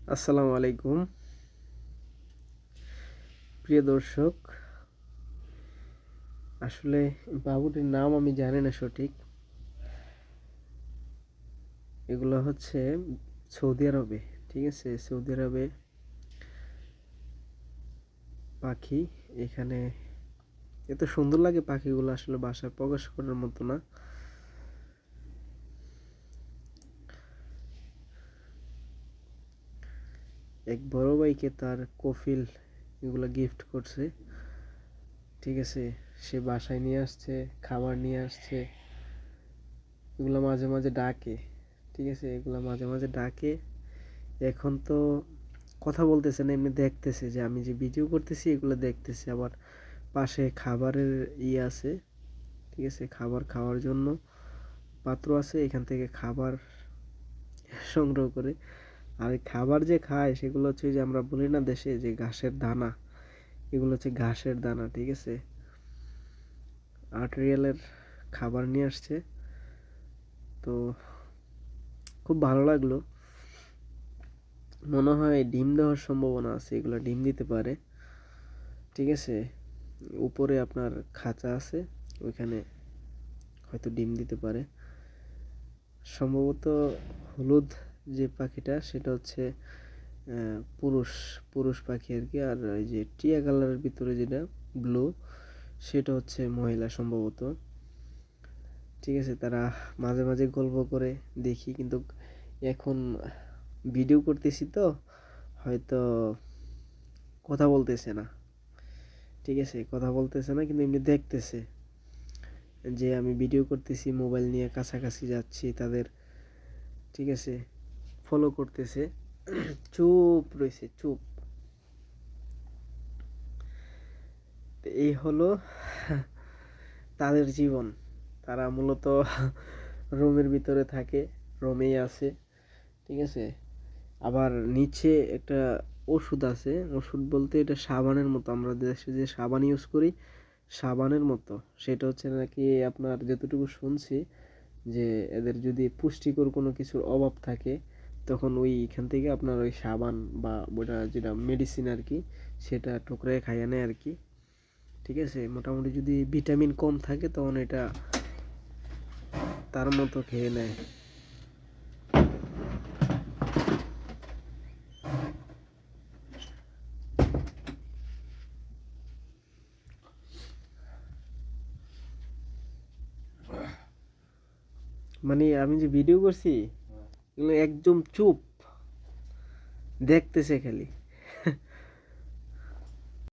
আসসালামু আলাইকুম প্রিয় দর্শক। আসলে বাবুটির নাম আমি জানি না সঠিক। এগুলো হচ্ছে সৌদি আরবে, ঠিক আছে? সৌদি আরবে পাখি। এখানে এত সুন্দর লাগে পাখিগুলো, আসলে বাসায় প্রকাশ করার মতো না। এক বড় ভাইকে তার কফিল এগুলো গিফট করছে, ঠিক আছে? সে বাসায় নিয়ে আসছে, খাবার নিয়ে আসছে। এগুলো মাঝে মাঝে ডাকে, ঠিক আছে? এগুলো মাঝে মাঝে ডাকে। এখন তো কথা বলতেছে না, এমনি দেখতেছে যে আমি যে ভিডিও করতেছি, এগুলো দেখতেছে। আবার পাশে খাবারের আছে, ঠিক আছে? খাবার খাওয়ার জন্য পাত্র আছে, এখান থেকে খাবার সংগ্রহ করে। আর এই খাবার যে খায় সেগুলো হচ্ছে যে আমরা বলি না দেশে যে ঘাসের দানা, এগুলো হচ্ছে ঘাসের দানা, ঠিক আছে? 8 রিয়ালের খাবার নিয়ে আসছে। তো খুব ভালো লাগলো। মনে হয় ডিম দেওয়ার সম্ভাবনা আছে, এগুলো ডিম দিতে পারে, ঠিক আছে? উপরে আপনার খাঁচা আছে, ওইখানে হয়তো ডিম দিতে পারে সম্ভবত। হলুদ যে পাখিটা সেটা হচ্ছে পুরুষ পুরুষ পাখি আর কি। আর ওই যে টিয়া কালারের ভিতরে যেটা ব্লু, সেটা হচ্ছে মহিলা সম্ভবত, ঠিক আছে? তারা মাঝে মাঝে গল্প করে দেখি, কিন্তু এখন ভিডিও করতেছি তো হয়তো কথা বলতেছে না, ঠিক আছে? কথা বলতেছে না, কিন্তু এমনি দেখতেছে যে আমি ভিডিও করতেছি, মোবাইল নিয়ে কাছাকাছি যাচ্ছি তাদের, ঠিক আছে? ফলো করতেছে। চুপ রয়েছে, চুপ। এই হলো তাদের জীবন। তারা মূলত রুমের ভিতরে থাকে, রুমেই আছে, ঠিক আছে? আবার নিচে একটা ওষুধ আছে, ওষুধ বলতে এটা সাবানের মতো, আমরা দেশে যে সাবান ইউজ করি সাবানের মতো। সেটা হচ্ছে নাকি আপনার, যতটুকু শুনছি, যে এদের যদি পুষ্টিকর কোনো কিছুর অভাব থাকে তখন ওইখান থেকে আপনার ওই সাবান বা ওটা যেটা মেডিসিন আর কি, সেটা টুকরায় খাইয়ে নেয় আর কি, ঠিক আছে? মোটামুটি যদি ভিটামিন কম থাকে তখন এটা তার মতো খেয়ে নেয়। মানে আমি যে ভিডিও করছি এগুলো একদম চুপ, দেখতেছে খালি।